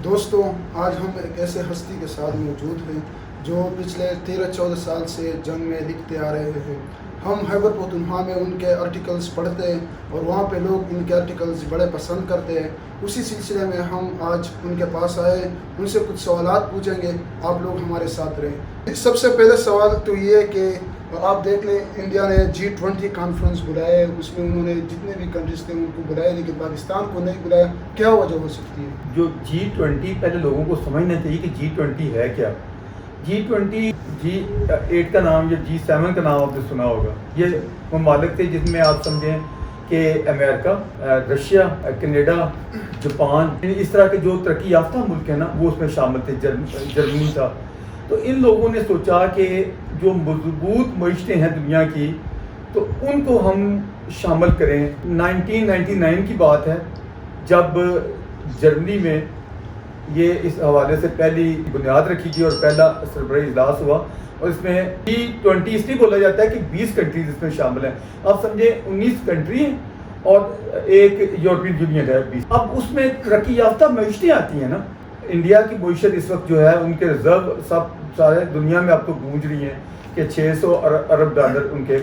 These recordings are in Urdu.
دوستوں، آج ہم ایک ایسے ہستی کے ساتھ موجود ہیں جو پچھلے 13-14 سال سے جنگ میں لکھتے آ رہے ہیں۔ ہم خیبر پختونخوا میں ان کے آرٹیکلز پڑھتے ہیں اور وہاں پہ لوگ ان کے آرٹیکلز بڑے پسند کرتے ہیں۔ اسی سلسلے میں ہم آج ان کے پاس آئے، ان سے کچھ سوالات پوچھیں گے، آپ لوگ ہمارے ساتھ رہیں۔ سب سے پہلے سوال تو یہ کہ آپ دیکھ لیں، انڈیا نے G20 کانفرنس بلایا ہے، اس میں انہوں نے جتنے بھی کنٹریز تھے ان کو بلایا، لیکن پاکستان کو نہیں بلایا، کیا وجہ ہو سکتی ہے؟ جو G20 پہلے لوگوں کو سمجھنا چاہیے کہ G20 ہے کیا۔ G20 G8 کا نام یا G7 کا نام آپ نے سنا ہوگا۔ یہ ممالک تھے جس میں آپ سمجھیں کہ امریکہ، رشیا، کینیڈا، جاپان، اس طرح کے جو ترقی یافتہ ملک ہیں نا وہ اس میں شامل تھے، جرمنی تھا۔ تو ان لوگوں نے سوچا کہ جو مضبوط معیشتیں ہیں دنیا کی تو ان کو ہم شامل کریں۔ 1999 کی بات ہے جب جرمنی میں یہ اس حوالے سے پہلی بنیاد رکھی گئی اور پہلا سربراہی اجلاس ہوا، اور اس میں G20 اس لیے بولا جاتا ہے کہ 20 کنٹریز اس میں شامل ہیں۔ آپ سمجھیں 19 کنٹری ہیں اور ایک یورپین یونین ہے 20۔ اب اس میں ترقی یافتہ معیشتیں آتی ہیں نا۔ انڈیا کی معیشت اس وقت جو ہے ان کے ریزرو سارے دنیا میں اب تو گونج رہی ہیں کہ $600 ارب ان کے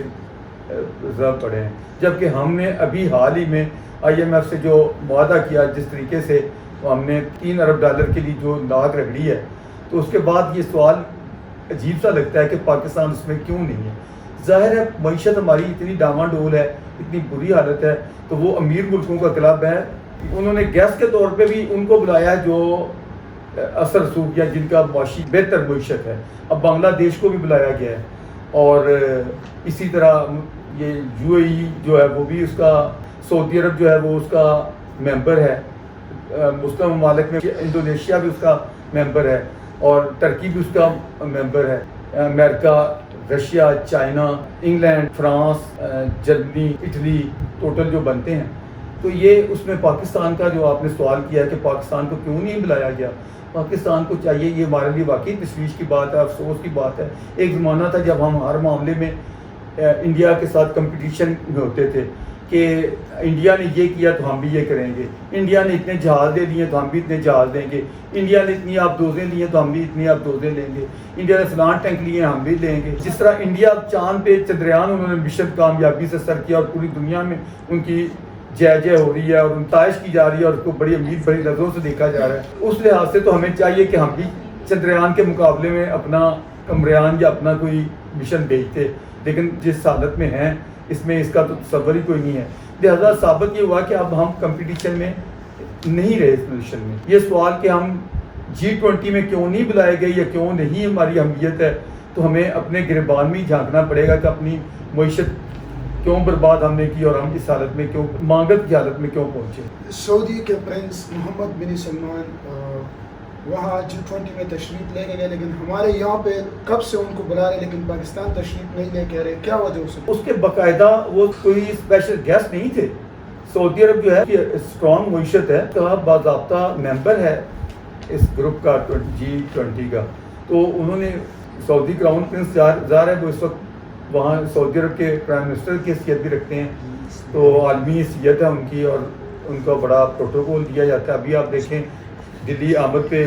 ریزرو پڑے ہیں، جبکہ ہم نے ابھی حال ہی میں IMF سے جو معاہدہ کیا، جس طریقے سے ہم نے $3 ارب کے لیے جو ناک رگڑی ہے، تو اس کے بعد یہ سوال عجیب سا لگتا ہے کہ پاکستان اس میں کیوں نہیں ہے۔ ظاہر ہے معیشت ہماری اتنی ڈاواں ڈول ہے، اتنی بری حالت ہے، تو وہ امیر ملکوں کا کلب ہے۔ انہوں نے گیسٹ کے طور پہ بھی ان کو بلایا جو اثر رسوخ یا جن کا معاشی بہتر معیشت ہے۔ اب بنگلہ دیش کو بھی بلایا گیا ہے، اور اسی طرح یہ UAE جو ہے وہ بھی اس کا، سعودی عرب جو ہے وہ اس کا ممبر ہے، مسلم ممالک میں انڈونیشیا بھی اس کا ممبر ہے، اور ترکی بھی اس کا ممبر ہے۔ America, Russia, China, England, France, Germany, Italy total جو بنتے ہیں۔ تو یہ اس میں پاکستان کا جو آپ نے سوال کیا ہے کہ پاکستان کو کیوں نہیں بلایا گیا، پاکستان کو چاہیے، یہ ہمارے لیے واقعی تشویش کی بات ہے، افسوس کی بات ہے۔ ایک زمانہ تھا جب ہم ہر معاملے میں انڈیا کے ساتھ کمپٹیشن میں ہوتے تھے کہ انڈیا نے یہ کیا تو ہم بھی یہ کریں گے، انڈیا نے اتنے جہاز دے دیے تو ہم بھی اتنے جہاز دیں گے، انڈیا نے اتنی آبدوزیں لی ہیں تو ہم بھی اتنی آبدوزیں لیں گے، انڈیا نے فلاں ٹینک لیے ہم بھی لیں گے۔ جس طرح انڈیا چاند پہ چندریان انہوں نے مشن کامیابی سے سر کیا، اور پوری دنیا میں ان کی جے ہو رہی ہے اور انتائش کی جا رہی ہے، اور اس کو بڑی امید بڑی نظروں سے دیکھا جا رہا ہے۔ اس لحاظ سے تو ہمیں چاہیے کہ ہم بھی چندریان کے مقابلے میں اپنا کمریان یا اپنا کوئی مشن بھیجتے، لیکن جس حالت میں ہیں اس میں اس کا تو تصور ہی کوئی نہیں ہے۔ لہذا ثابت یہ ہوا کہ اب ہم کمپٹیشن میں نہیں رہے اس مشن میں۔ یہ سوال کہ ہم G20 میں کیوں نہیں بلائے گئے یا کیوں نہیں ہماری اہمیت ہے، تو ہمیں اپنے گریبان میں ہی جھانکنا پڑے گا کہ اپنی معیشت کیوں برباد ہم نے کی، اور ہم اس حالت میں کیوں، مانگت کی حالت میں کیوں پہنچے۔ سعودی کے پرنس محمد بن سلمان وہاں G20 میں تشریف لے کے گئے، لیکن ہمارے یہاں پہ کب سے ان کو بلا رہے لیکن پاکستان تشریف نہیں لے کے رہے، کیا وجہ ہو سکتی؟ اس کے باقاعدہ وہ کوئی اسپیشل گیسٹ نہیں تھے۔ سعودی عرب جو ہے اسٹرانگ معیشت ہے، تو باضابطہ ممبر ہے اس گروپ کا G20 کا، تو انہوں نے سعودی کراؤن پرنس ظاہر ہے وہ اس وقت وہاں سعودی عرب کے پرائم منسٹر کی حیثیت بھی رکھتے ہیں، تو عالمی حیثیت ہے ان کی، اور ان کا بڑا پروٹوکول دیا جاتا ہے۔ ابھی آپ دیکھیں دلی آمد پہ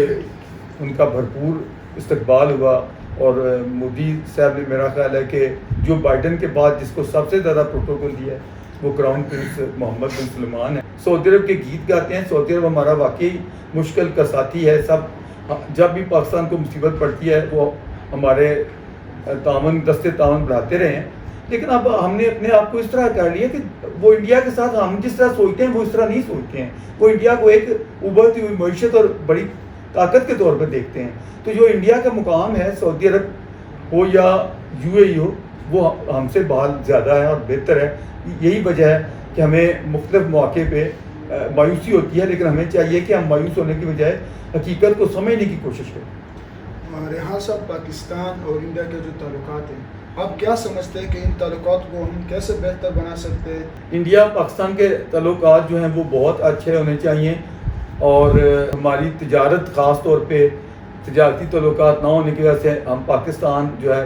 ان کا بھرپور استقبال ہوا، اور مودی صاحب نے، میرا خیال ہے کہ جو بائیڈن کے بعد جس کو سب سے زیادہ پروٹوکول دیا ہے وہ کراؤن پرنس محمد بن سلمان ہے۔ سعودی عرب کے گیت گاتے ہیں، سعودی عرب ہمارا واقعی مشکل کا ساتھی ہے۔ سب جب بھی پاکستان کو مصیبت پڑتی ہے وہ ہمارے دستے تعاون بڑھاتے رہے ہیں، لیکن اب ہم نے اپنے آپ کو اس طرح کر لیا کہ وہ انڈیا کے ساتھ ہم جس طرح سوچتے ہیں وہ اس طرح نہیں سوچتے ہیں۔ وہ انڈیا کو ایک ابھرتی ہوئی معیشت اور بڑی طاقت کے طور پر دیکھتے ہیں۔ تو جو انڈیا کا مقام ہے، سعودی عرب ہو یا UAE ہو، وہ ہم سے بحال زیادہ ہے اور بہتر ہے۔ یہی وجہ ہے کہ ہمیں مختلف مواقع پہ مایوسی ہوتی ہے، لیکن ہمیں چاہیے کہ ہم مایوس ہونے کی بجائے حقیقت کو سمجھنے کی کوشش کریں۔ ریحان صاحب، پاکستان اور انڈیا کے جو تعلقات ہیں، آپ کیا سمجھتے ہیں کہ ان تعلقات کو ہم کیسے بہتر بنا سکتے ہیں؟ انڈیا پاکستان کے تعلقات جو ہیں وہ بہت اچھے ہونے چاہیے، اور ہماری تجارت، خاص طور پہ تجارتی تعلقات نہ ہونے کی وجہ سے ہم پاکستان جو ہے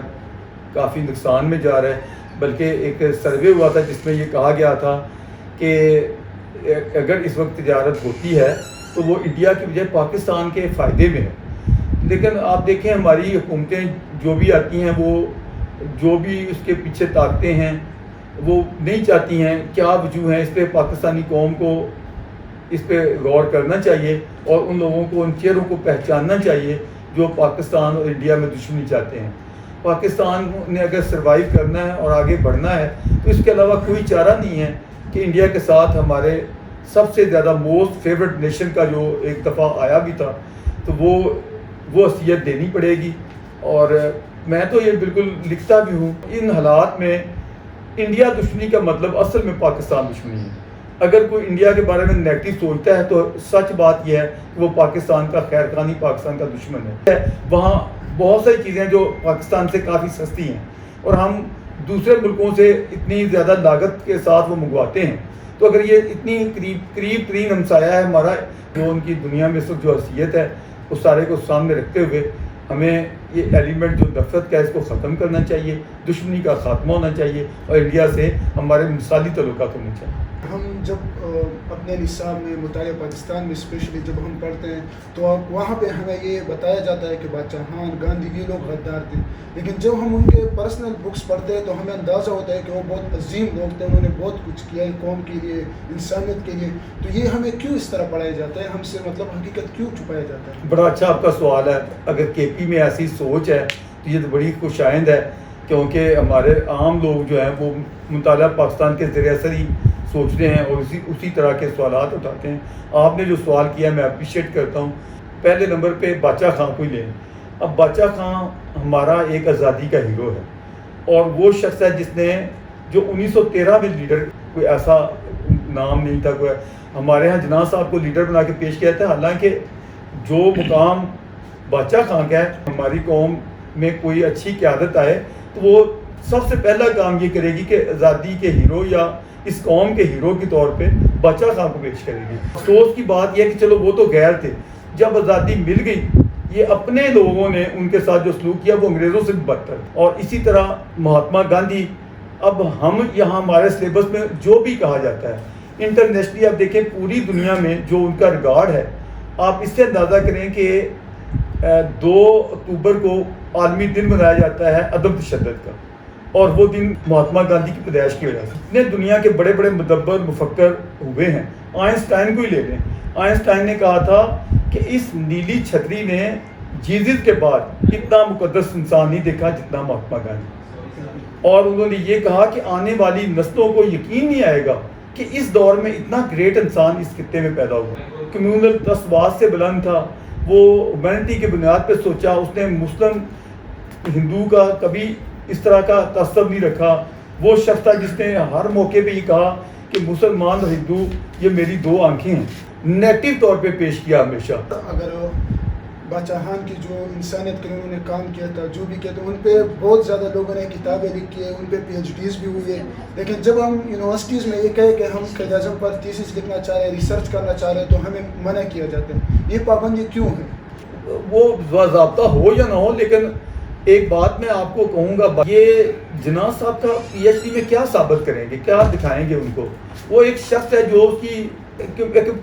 کافی نقصان میں جا رہا ہے۔ بلکہ ایک سروے ہوا تھا جس میں یہ کہا گیا تھا کہ اگر اس وقت تجارت ہوتی ہے تو وہ انڈیا کی بجائے پاکستان کے فائدے میں ہے. لیکن آپ دیکھیں ہماری حکومتیں جو بھی آتی ہیں وہ جو بھی اس کے پیچھے طاقتیں ہیں وہ نہیں چاہتی ہیں. کیا وجوہ ہیں اس پہ پاکستانی قوم کو اس پہ غور کرنا چاہیے اور ان لوگوں کو ان چہروں کو پہچاننا چاہیے جو پاکستان اور انڈیا میں دشمنی چاہتے ہیں. پاکستان نے اگر سروائیو کرنا ہے اور آگے بڑھنا ہے تو اس کے علاوہ کوئی چارہ نہیں ہے کہ انڈیا کے ساتھ ہمارے سب سے زیادہ موسٹ فیورٹ نیشن کا جو ایک دفعہ آیا بھی تھا تو وہ حیثیت دینی پڑے گی. اور میں تو یہ بالکل لکھتا بھی ہوں ان حالات میں انڈیا دشمنی کا مطلب اصل میں پاکستان دشمنی ہے. اگر کوئی انڈیا کے بارے میں نیگیٹو سوچتا ہے تو سچ بات یہ ہے کہ وہ پاکستان کا خیر خواہ نہیں، پاکستان کا دشمن ہے. وہاں بہت ساری چیزیں جو پاکستان سے کافی سستی ہیں اور ہم دوسرے ملکوں سے اتنی زیادہ لاگت کے ساتھ وہ منگواتے ہیں. تو اگر یہ اتنی قریب ترین ہمسایہ ہے ہمارا، جو ان کی دنیا میں اس وقت جو حیثیت ہے اس سارے کو سامنے رکھتے ہوئے ہمیں یہ ایلیمنٹ جو نفرت کا ہے اس کو ختم کرنا چاہیے، دشمنی کا خاتمہ ہونا چاہیے اور انڈیا سے ہمارے مثالی تعلقات ہونے چاہیے. ہم جب اپنے نصاب میں مطالعہ پاکستان میں اسپیشلی جب ہم پڑھتے ہیں تو وہاں پہ ہمیں یہ بتایا جاتا ہے کہ بادشاہان گاندھی یہ لوگ غدار تھے، لیکن جب ہم ان کے پرسنل بکس پڑھتے ہیں تو ہمیں اندازہ ہوتا ہے کہ وہ بہت عظیم لوگ تھے، انہوں نے بہت کچھ کیا ہے قوم کے لیے، انسانیت کے لیے. تو یہ ہمیں کیوں اس طرح پڑھایا جاتا ہے، ہم سے مطلب حقیقت کیوں چھپایا جاتا ہے؟ بڑا اچھا آپ کا سوال ہے. اگر کے پی میں ایسی سوچ ہے تو یہ تو بڑی خوش آئند ہے، کیونکہ ہمارے عام لوگ جو ہیں وہ مطالعہ پاکستان کے ذریعے سے ہی سوچتے ہیں اور اسی طرح کے سوالات اٹھاتے ہیں. آپ نے جو سوال کیا میں اپریشیٹ کرتا ہوں. پہلے نمبر پہ بادشاہ خان کو ہی لیں. اب بادشاہ خان ہمارا ایک آزادی کا ہیرو ہے اور وہ شخص ہے جس نے جو 1913 میں لیڈر، کوئی ایسا نام نہیں تھا، کوئی ہمارے ہاں جناح صاحب کو لیڈر بنا کے پیش کیا تھا. حالانکہ جو مقام بادشاہ خان کا ہے، ہماری قوم میں کوئی اچھی قیادت آئے تو وہ سب سے پہلا کام یہ کرے گی کہ آزادی کے ہیرو یا اس قوم کے ہیرو کے طور پہ بادشاہ خان کو پیش کرے گی. افسوس کی بات یہ ہے کہ چلو وہ تو غیر تھے، جب آزادی مل گئی یہ اپنے لوگوں نے ان کے ساتھ جو سلوک کیا وہ انگریزوں سے بھی بدتر. اور اسی طرح مہاتما گاندھی. اب ہم یہاں ہمارے سلیبس میں جو بھی کہا جاتا ہے انٹرنیشنلی، آپ دیکھیں پوری دنیا میں جو ان کا ریکارڈ ہے، آپ اس سے اندازہ کریں کہ 2 اکتوبر کو عالمی دن منایا جاتا ہے عدم تشدد کا، اور وہ دن مہاتما گاندھی کی پیدائش کی وجہ سے. اتنے دنیا کے بڑے بڑے مدبر مفکر ہوئے ہیں. آئنسٹائن کو ہی لے لیں. آئنسٹائن نے کہا تھا کہ اس نیلی چھتری نے جیزس کے بعد اتنا مقدس انسان نہیں دیکھا جتنا مہاتما گاندھی. اور انہوں نے یہ کہا کہ آنے والی نسلوں کو یقین نہیں آئے گا کہ اس دور میں اتنا گریٹ انسان اس خطے میں پیدا ہوا. کمیونل تصوات سے بلند تھا، وہ ہیومینٹی کی بنیاد پہ سوچا. اس نے مسلم ہندو کا کبھی اس طرح کا تعصب نہیں رکھا. وہ شخص تھا جس نے ہر موقع پہ یہ کہا کہ مسلمان اور ہندو یہ میری 2 آنکھیں ہیں. نیگیٹو طور پہ پیش کیا ہمیشہ. اگر بادشاہان کی جو انسانیت کے لیے انہوں نے کام کیا تھا، جو بھی کیا تھا، ان پہ بہت زیادہ لوگوں نے کتابیں لکھی ہے، ان پہ پی ایچ ڈیز بھی ہوئی ہے. لیکن جب ہم یونیورسٹیز میں یہ کہے کہ ہم قائد اعظم پر تھیسس لکھنا چاہ رہے ہیں، ریسرچ کرنا چاہ رہے ہیں، تو ہمیں منع کیا جاتا ہے. یہ پابندی کیوں ہے؟ وہ باضابطہ ہو یا نہ ہو، لیکن ایک بات میں آپ کو کہوں گا، یہ جناح صاحب کا پی ایچ ڈی میں کیا ثابت کریں گے، کیا دکھائیں گے ان کو؟ وہ ایک شخص ہے جو اس کی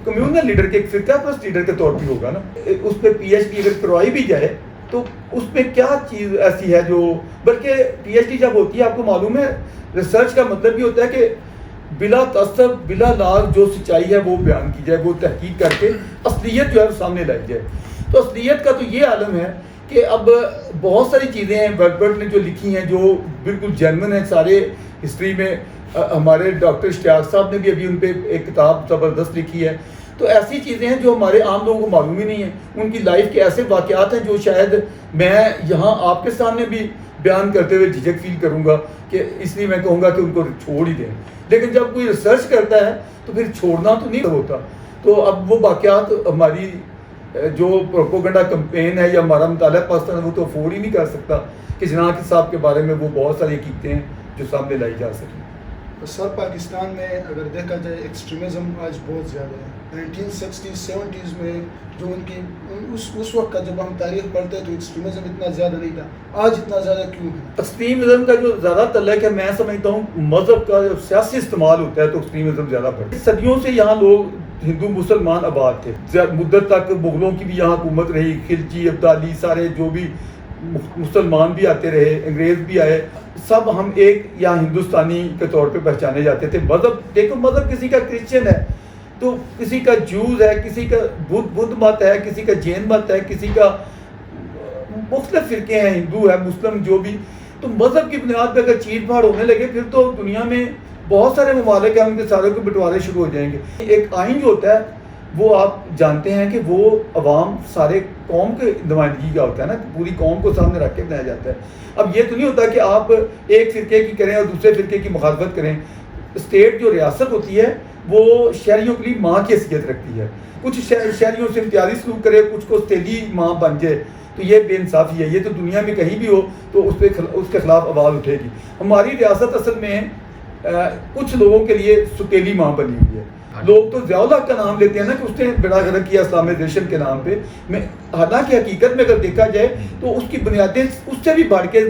کمیونل لیڈر کے، ایک فرقہ پرست لیڈر کے طور پہ ہوگا نا. اس پہ پی ایچ ڈی اگر کروائی بھی جائے تو اس میں کیا چیز ایسی ہے جو، بلکہ پی ایچ ڈی جب ہوتی ہے آپ کو معلوم ہے ریسرچ کا مطلب یہ ہوتا ہے کہ بلا تعصب بلا لاگ جو سچائی ہے وہ بیان کی جائے، وہ تحقیق کر کے اصلیت جو ہے سامنے لائی جائے. تو اصلیت کا تو یہ عالم ہے کہ اب بہت ساری چیزیں ہیں ویلبرٹ نے جو لکھی ہیں جو بالکل جینون ہیں سارے ہسٹری میں. ہمارے ڈاکٹر اشتیاق صاحب نے بھی ابھی ان پہ ایک کتاب زبردست لکھی ہے. تو ایسی چیزیں ہیں جو ہمارے عام لوگوں کو معلوم ہی نہیں ہیں. ان کی لائف کے ایسے واقعات ہیں جو شاید میں یہاں آپ کے سامنے بھی بیان کرتے ہوئے جھجک فیل کروں گا کہ اس لیے میں کہوں گا کہ ان کو چھوڑ ہی دیں. لیکن جب کوئی ریسرچ کرتا ہے تو پھر چھوڑنا تو نہیں ہوتا. تو اب وہ واقعات ہماری جو پروپوگنڈا کمپین ہے یا ہمارا مطالعہ پاکستان ہے وہ تو افورڈ ہی نہیں کر سکتا کہ جناح صاحب کے بارے میں وہ بہت ساری حقیقتیں ہیں جو سامنے لائی جا سکیں. سر پاکستان میں اگر دیکھا جائے ایکسٹریمزم آج بہت زیادہ ہے. 1960s 70s میں جو ان کی اس وقت کا جب ہم تاریخ پڑھتے ہیں تو ایکسٹریمزم اتنا زیادہ نہیں تھا. آج اتنا زیادہ کیوں ہے؟ ایکسٹریمزم کا جو زیادہ تعلق ہے میں سمجھتا ہوں مذہب کا جب سیاسی استعمال ہوتا ہے تو ایکسٹریمزم زیادہ بڑھتا ہے. صدیوں سے یہاں لوگ ہندو مسلمان آباد تھے مدت تک، مغلوں کی بھی یہاں حکومت رہی، خلجی ابدالی سارے جو بھی مسلمان بھی آتے رہے، انگریز بھی آئے، سب ہم ایک یا ہندوستانی کے طور پہ پہچانے جاتے تھے۔ مذہب دیکھو، مذہب کسی کا کرسچن ہے تو کسی کا جوز ہے، کسی کا بدھ مت ہے، کسی کا جین مت ہے، کسی کا مختلف فرقے ہیں، ہندو ہے، مسلم، جو بھی۔ تو مذہب کی بنیاد پہ اگر چیر پھاڑ ہونے لگے پھر تو دنیا میں بہت سارے ممالک ہیں، ان کے سارے کو بٹوارے شروع ہو جائیں گے۔ ایک آئین جو ہوتا ہے وہ آپ جانتے ہیں کہ وہ عوام سارے قوم کے نمائندگی کا ہوتا ہے نا، پوری قوم کو سامنے رکھ کے بنایا جاتا ہے۔ اب یہ تو نہیں ہوتا کہ آپ ایک فرقے کی کریں اور دوسرے فرقے کی مخالفت کریں۔ اسٹیٹ جو ریاست ہوتی ہے وہ شہریوں کے لیے ماں کی حیثیت رکھتی ہے، کچھ شہریوں سے امتیازی سلوک کرے، کچھ کو تیلی ماں بن جائے، تو یہ بے انصافی ہے۔ یہ تو دنیا میں کہیں بھی ہو تو اس کے خلاف آواز اٹھے گی۔ ہماری ریاست اصل میں کچھ لوگوں کے لیے ستیلی ماں بنی ہوئی ہے۔ لوگ تو ضیاء الحق کا نام لیتے ہیں نا کہ اس نے بڑا غلط کیا اسلامائزیشن کے نام پہ، حالانکہ حقیقت میں اگر دیکھا جائے تو اس کی بنیادیں اس سے بھی بڑھ کے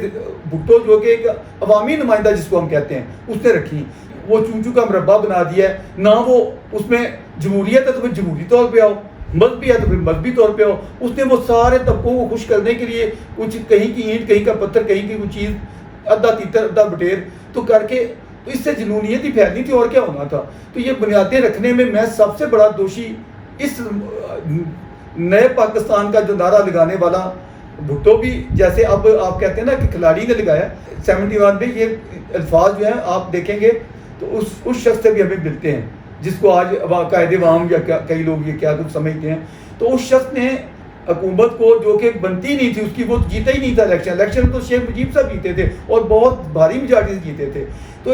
بھٹو جو کہ ایک عوامی نمائندہ جس کو ہم کہتے ہیں اس نے رکھی۔ وہ چونچو کا مربع بنا دیا ہے، نہ وہ اس میں جمہوریت ہے تو پھر جمہوری طور پہ آؤ، مذہبی ہے تو پھر مذہبی طور پہ آؤ۔ اس نے وہ سارے طبقوں کو خوش کرنے کے لیے کچھ کہیں کی اینٹ کہیں کا پتھر کہیں کی کوئی چیز ادھا تیتر ادھا بٹیر تو کر کے، تو اس سے جنونیت ہی پھیلنی تھی اور کیا ہونا تھا۔ تو یہ بنیادیں رکھنے میں سب سے بڑا دوشی اس نئے پاکستان کا جو نعرہ لگانے والا بھٹو بھی، جیسے اب آپ کہتے ہیں نا کہ کھلاڑی نے لگایا 71 میں، یہ الفاظ جو ہیں آپ دیکھیں گے تو اس شخص سے بھی ہمیں ملتے ہیں جس کو آج قائد عوام یا کئی لوگ یہ کیا کچھ سمجھتے ہیں۔ تو اس شخص نے حکومت کو جو کہ بنتی نہیں تھی اس کی، وہ جیتا ہی نہیں تھا الیکشن تو شیخ مجیب صاحب جیتے تھے اور بہت بھاری میجارٹی سے جیتے تھے۔ تو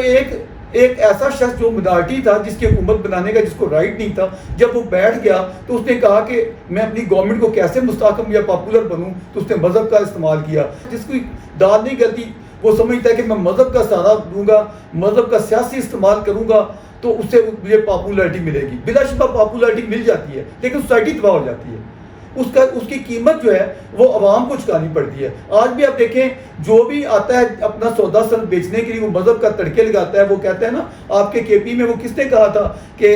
ایک ایسا شخص جو مائنارٹی تھا جس کی حکومت بنانے کا جس کو رائٹ نہیں تھا، جب وہ بیٹھ گیا تو اس نے کہا کہ میں اپنی گورنمنٹ کو کیسے مستحکم یا پاپولر بنوں، تو اس نے مذہب کا استعمال کیا۔ جس کی دال نہیں گلتی وہ سمجھتا ہے کہ میں مذہب کا سہارا دوں گا، مذہب کا سیاسی استعمال کروں گا تو اس سے مجھے پاپولرٹی ملے گی۔ بلا شبہ پاپولرٹی مل جاتی ہے لیکن سوسائٹی تباہ ہو جاتی ہے۔ اس کی قیمت جو ہے وہ عوام کو چکانی پڑتی ہے۔ آج بھی آپ دیکھیں جو بھی آتا ہے اپنا سودا سر بیچنے کے لیے وہ مذہب کا تڑکے لگاتا ہے۔ وہ کہتا ہے نا آپ کے کے پی میں وہ کس نے کہا تھا کہ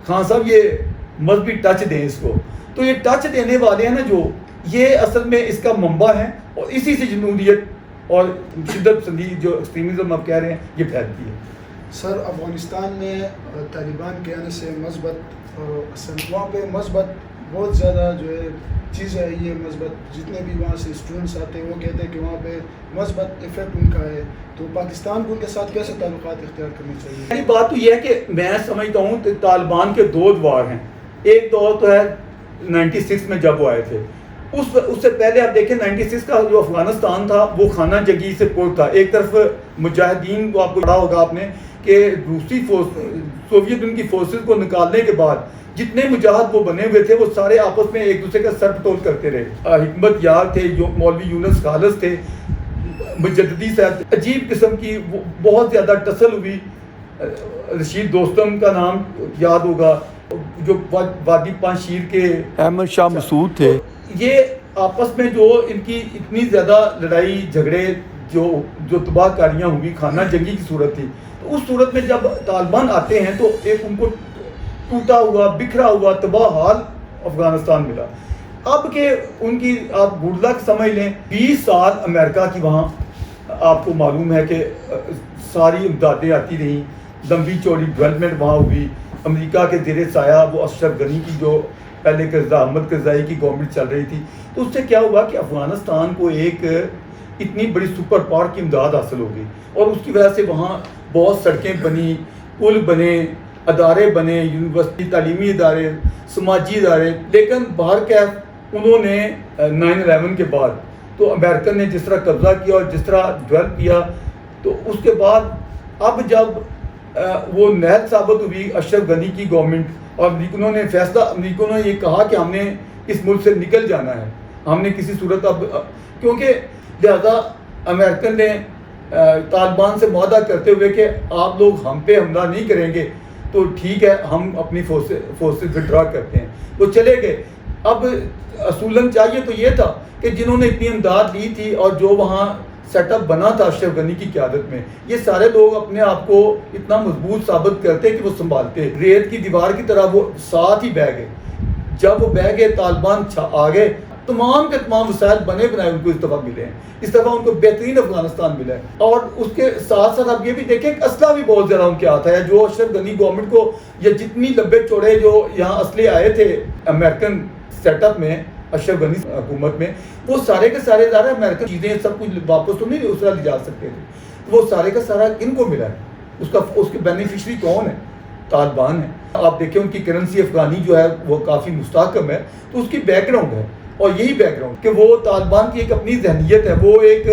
خان صاحب یہ مذہبی ٹچ دیں اس کو، تو یہ ٹچ دینے والے ہیں نا جو، یہ اصل میں اس کا منبع ہے اور اسی سے جنونیت اور شدت پسندی جو ایکسٹریمزم آپ کہہ رہے ہیں یہ پھیلتی ہے۔ سر افغانستان میں طالبان کے آنے سے مثبت اثر، وہاں پہ مثبت بہت زیادہ جو ہے چیز ہے، یہ مثبت جتنے بھی وہاں سے اسٹوڈنٹس آتے ہیں وہ کہتے ہیں کہ وہاں پہ مثبت افیکٹ ان کا ہے۔ تو پاکستان کو ان کے ساتھ کیسے تعلقات اختیار کرنے چاہیے؟ پہلی بات تو یہ ہے کہ میں سمجھتا ہوں کہ طالبان کے دو ادوار ہیں۔ ایک دور تو ہے 96 میں جب وہ آئے تھے، اس سے پہلے آپ دیکھیں 96 کا جو افغانستان تھا وہ خانہ جنگی سے پر تھا۔ ایک طرف مجاہدین کو آپ کو پڑھا ہوگا آپ نے کہ روسی سوویت یونین کی فورسز کو نکالنے کے بعد جتنے مجاہد وہ بنے ہوئے تھے وہ سارے آپس میں ایک دوسرے کا سر پٹول کرتے رہے۔ حکمت یار تھے، مولوی یونس خالص تھے، مجددی صاحب، عجیب قسم کی بہت زیادہ ٹسل ہوئی۔ رشید دوستم کا نام یاد ہوگا جو وادی پانچ شیر کے احمد شاہ مسعود تھے۔ یہ آپس میں جو ان کی اتنی زیادہ لڑائی جھگڑے جو تباہ کاریاں ہوئی، خانہ جنگی کی صورت تھی۔ تو اس صورت میں جب طالبان آتے ہیں تو ایک ان کو ٹوٹا ہوا بکھرا ہوا تباہ حال افغانستان ملا۔ اب کہ ان کی آپ گڈ لک سمجھ لیں، 20 سال امریکہ کی وہاں آپ کو معلوم ہے کہ ساری امدادیں آتی رہیں، لمبی چوڑی ڈیولپمنٹ وہاں ہوئی۔ امریکہ کے زیر سایہ وہ اشرف غنی کی جو پہلے احمد کرزائی کی گورنمنٹ چل رہی تھی، تو اس سے کیا ہوا کہ افغانستان کو ایک اتنی بڑی سپر پاور کی امداد حاصل ہو گئی اور اس کی وجہ سے وہاں بہت سڑکیں بنی، پل بنے، ادارے بنے، یونیورسٹی، تعلیمی ادارے، سماجی ادارے۔ لیکن بہرکیف انہوں نے 9/11 کے بعد تو امریکن نے جس طرح قبضہ کیا اور جس طرح ڈیولپ کیا، تو اس کے بعد اب جب وہ نہل ثابت ہوئی اشرف غنی کی گورنمنٹ اور امریکنوں نے فیصلہ، امریکنوں نے یہ کہا کہ ہم نے اس ملک سے نکل جانا ہے، ہم نے کسی صورت اب کیونکہ لہذا امریکن نے طالبان سے معاہدہ کرتے ہوئے کہ آپ لوگ ہم پہ حملہ نہیں کریں گے تو ٹھیک ہے، ہم اپنی فورسز وڈرا کرتے ہیں، وہ چلے گئے۔ اب اصولاً چاہیے تو یہ تھا کہ جنہوں نے اتنی امداد لی تھی اور جو وہاں سیٹ اپ بنا تھا اشرف غنی کی قیادت میں، یہ سارے لوگ اپنے آپ کو اتنا مضبوط ثابت کرتے کہ وہ سنبھالتے، ریت کی دیوار کی طرح وہ ساتھ ہی بہ گئے. جب وہ بہ گئے طالبان آ گئے، تمام کے تمام وسائل بنے بنائے ان کو اس دفعہ ملے ہیں، اس دفعہ ان کو بہترین افغانستان ملا ہے. اور اس کے ساتھ ساتھ آپ یہ بھی دیکھیں کہ اسلحہ بھی بہت زیادہ ان کے آتا ہے. جو اشرف غنی گورنمنٹ کو یہ جتنی لمبے چوڑے جو یہاں اسلحے آئے تھے امریکن سیٹ اپ میں اشرف غنی حکومت میں، وہ سارے کے سارے ذرا امریکن چیزیں سب کچھ واپس تو نہیں اس طرح لے جا سکتے تھے، تو وہ سارے کا سارا ان کو ملا ہے. اس کے بینیفیشری کون ہے؟ طالبان ہے. آپ دیکھیں ان کی کرنسی افغانی جو ہے وہ کافی مستحکم ہے، تو اس کی بیک گراؤنڈ ہے. اور یہی بیک گراؤنڈ کہ وہ طالبان کی ایک اپنی ذہنیت ہے، وہ ایک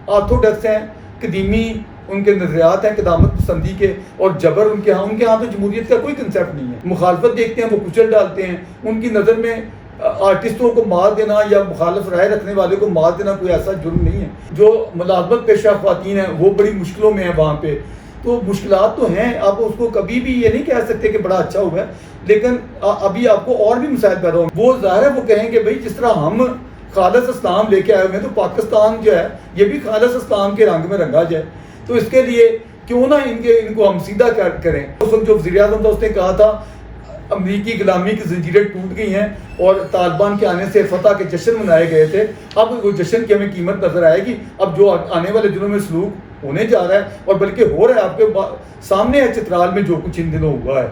آرتھوڈکس ہیں، قدیمی ان کے نظریات ہیں قدامت پسندی کے، اور جبر ان کے ہاں تو جمہوریت کا کوئی کنسیپٹ نہیں ہے. مخالفت دیکھتے ہیں وہ کچل ڈالتے ہیں. ان کی نظر میں آرٹسٹوں کو مار دینا یا مخالف رائے رکھنے والے کو مار دینا کوئی ایسا جرم نہیں ہے. جو ملازمت پیشہ خواتین ہیں وہ بڑی مشکلوں میں ہیں وہاں پہ. تو مشکلات تو ہیں، آپ اس کو کبھی بھی یہ نہیں کہہ سکتے کہ بڑا اچھا ہوا ہے، لیکن ابھی آپ کو اور بھی مسائل پیدا ہوں گے. وہ ظاہر ہے وہ کہیں گے بھائی جس طرح ہم خالص اسلام لے کے آئے ہوئے ہیں تو پاکستان جو ہے یہ بھی خالص اسلام کے رنگ میں رنگا جائے. تو اس کے لیے کیوں نہ ان کو ہم سیدھا کریں. اس وقت جو وزیر اعظم تھا اس نے کہا تھا امریکی غلامی کی زنجیریں ٹوٹ گئی ہیں اور طالبان کے آنے سے فتح کے جشن منائے گئے تھے. اب وہ جشن کی ہمیں قیمت نظر آئے گی. اب جو آنے والے دنوں میں سلوک ہونے جا رہا ہے اور بلکہ ہو رہا ہے آپ کے سامنے ہے چترال میں جو کچھ ان دنوں ہوا ہے.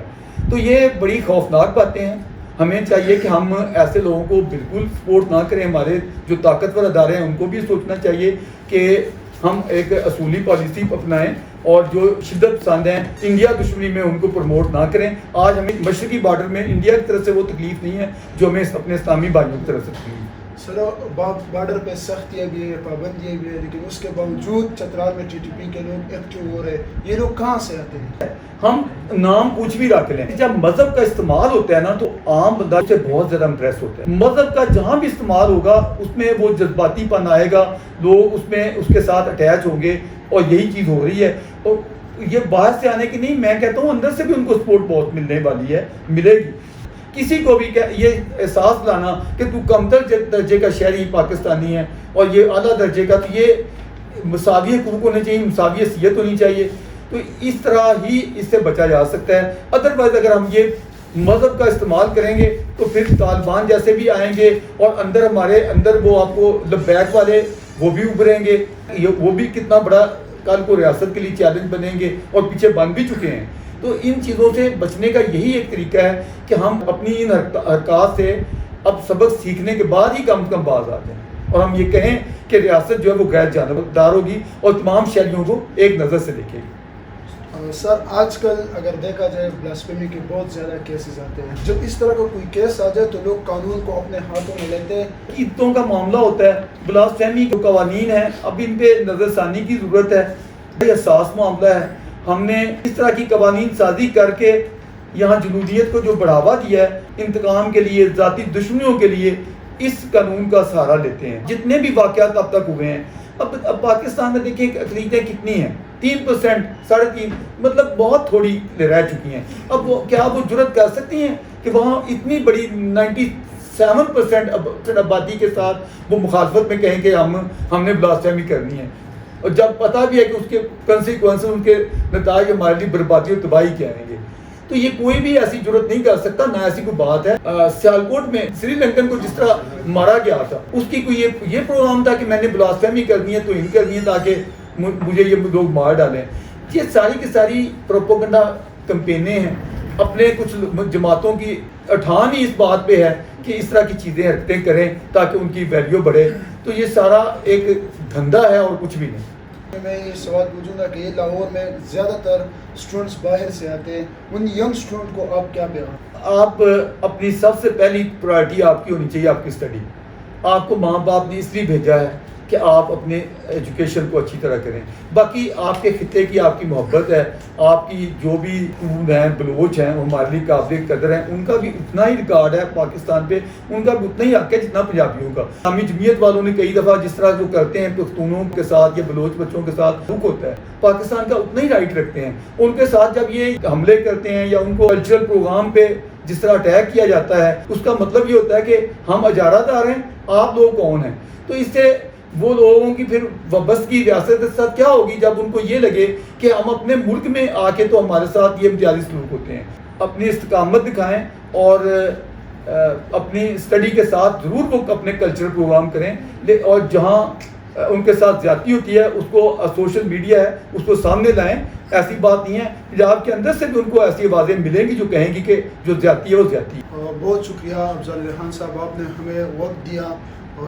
تو یہ بڑی خوفناک باتیں ہیں. ہمیں چاہیے کہ ہم ایسے لوگوں کو بالکل سپورٹ نہ کریں. ہمارے جو طاقتور ادارے ہیں ان کو بھی سوچنا چاہیے کہ ہم ایک اصولی پالیسی اپنائیں اور جو شدت پسند ہیں انڈیا دشمنی میں ان کو پروموٹ نہ کریں. آج ہمیں مشرقی بارڈر میں انڈیا کی طرف سے وہ تکلیف نہیں ہے جو ہمیں اپنے اسلامی بھائیوں کی طرف سے تکلیف ہے. سر بارڈر پہ سختیاں بھی ہیں، پابندیاں بھی ہیں، لیکن اس کے باوجود چترال میں ٹی ٹی پی کے لوگ ایکٹیو ہو رہے ہیں. یہ لوگ کہاں سے آتے ہیں؟ ہم نام کچھ بھی رکھ لیں، جب مذہب کا استعمال ہوتا ہے نا تو عام بندہ سے بہت زیادہ امپریس ہوتا ہے. مذہب کا جہاں بھی استعمال ہوگا اس میں وہ جذباتی پن آئے گا، لوگ اس میں اس کے ساتھ اٹیچ ہوں گے، اور یہی چیز ہو رہی ہے. اور یہ باہر سے آنے کی نہیں، میں کہتا ہوں اندر سے بھی ان کو سپورٹ بہت ملنے والی ہے، ملے گی. کسی کو بھی یہ احساس لانا کہ تو کمتر درجے کا شہری پاکستانی ہے اور یہ اعلیٰ درجے کا، تو یہ مساوی حقوق ہونے چاہیے، مساوی حیثیت ہونی چاہیے. تو اس طرح ہی اس سے بچا جا سکتا ہے. ادروائز اگر ہم یہ مذہب کا استعمال کریں گے تو پھر طالبان جیسے بھی آئیں گے اور ہمارے اندر وہ آپ کو لبیک والے وہ بھی ابھریں گے. وہ بھی کتنا بڑا کل کو ریاست کے لیے چیلنج بنیں گے اور پیچھے بن بھی چکے ہیں. تو ان چیزوں سے بچنے کا یہی ایک طریقہ ہے کہ ہم اپنی ان حرکات سے اب سبق سیکھنے کے بعد ہی کم باز آ جائیں اور ہم یہ کہیں کہ ریاست جو ہے وہ غیر جانبدار ہوگی اور تمام شہریوں کو ایک نظر سے دیکھے گی. سر آج کل اگر دیکھا جائے بلاسفیمی کے بہت زیادہ کیسز آتے ہیں. جب اس طرح کا کوئی کیس آ جائے تو لوگ قانون کو اپنے ہاتھوں میں لیتے ہیں. عیدوں کا معاملہ ہوتا ہے، بلاسفیمی کے قوانین ہیں، اب ان پہ نظر ثانی کی ضرورت ہے. یہ حساس معاملہ ہے. ہم نے اس طرح کی قوانین سازی کر کے یہاں جنوبیت کو جو بڑھاوا دیا ہے انتقام کے لیے، ذاتی دشمنیوں کے لیے، اس قانون کا سہارا لیتے ہیں. جتنے بھی واقعات اب تک ہوئے ہیں، اب پاکستان میں دیکھیں اقلیتیں کتنی ہیں، 3%، 3.5%، مطلب بہت تھوڑی رہ چکی ہیں. اب کیا وہ جرت کر سکتی ہیں کہ وہاں اتنی بڑی 97% آبادی کے ساتھ وہ مخالفت میں کہیں کہ ہم نے بلاسفیمی کرنی ہے، اور جب پتہ بھی ہے کہ اس کے کنسیکوینسز، ان کے نتائج ہمارے لیے بربادی اور تباہی کے آئیں گے. تو یہ کوئی بھی ایسی جرت نہیں کر سکتا، نہ ایسی کوئی بات ہے. سیالکوٹ میں سری لنکن کو جس طرح مارا گیا تھا، اس کی کوئی یہ پروگرام تھا کہ میں نے بلاسفیمی کرنی ہے تو ان کرنی ہے تاکہ مجھے یہ لوگ مار ڈالیں. یہ ساری کی ساری پروپیگنڈا کمپینیں ہیں. اپنے کچھ جماعتوں کی اٹھان ہی اس بات پہ ہے کہ اس طرح کی چیزیں حرکتیں کریں تاکہ ان کی ویلیو بڑھے. تو یہ سارا ایک دھندا ہے اور کچھ بھی نہیں. میں یہ سوال پوچھوں گا کہ یہ لاہور میں زیادہ تر اسٹوڈنٹس باہر سے آتے ہیں، ان ینگ اسٹوڈنٹ کو آپ کیا پیغام؟ آپ اپنی سب سے پہلی پرائرٹی آپ کی ہونی چاہیے آپ کی اسٹڈی. آپ کو ماں باپ نے اس لیے بھیجا ہے کہ آپ اپنے ایجوکیشن کو اچھی طرح کریں. باقی آپ کے خطے کی آپ کی محبت ہے، آپ کی جو بھی ہیں بلوچ ہیں وہ ہمارے لیے قابل قدر ہیں، ان کا بھی اتنا ہی ریکارڈ ہے پاکستان پہ، ان کا بھی اتنا ہی حق ہے جتنا پنجابیوں کا. اسلامی جمعیت والوں نے کئی دفعہ جس طرح جو کرتے ہیں پختونوں کے ساتھ یا بلوچ بچوں کے ساتھ دکھ ہوتا ہے، پاکستان کا اتنا ہی رائٹ رکھتے ہیں. ان کے ساتھ جب یہ حملے کرتے ہیں یا ان کو کلچرل پروگرام پہ جس طرح اٹیک کیا جاتا ہے، اس کا مطلب یہ ہوتا ہے کہ ہم اجارہ دار ہیں، آپ لوگ کون ہیں. تو اس سے وہ لوگوں کی پھر وابستگی ریاست کے ساتھ کیا ہوگی جب ان کو یہ لگے کہ ہم اپنے ملک میں آ کے تو ہمارے ساتھ یہ امتیازی سلوک ہوتے ہیں. اپنی استقامت دکھائیں اور اپنی اسٹڈی کے ساتھ ضرور وہ اپنے کلچرل پروگرام کریں, اور جہاں ان کے ساتھ زیادتی ہوتی ہے اس کو سوشل میڈیا ہے اس کو سامنے لائیں. ایسی بات نہیں ہے, پنجاب کے اندر سے بھی ان کو ایسی آوازیں ملیں گی جو کہیں گی کہ جو زیادتی ہے وہ زیادتی ہے. بہت شکریہ افضل ریحان صاحب, آپ نے ہمیں وقت دیا.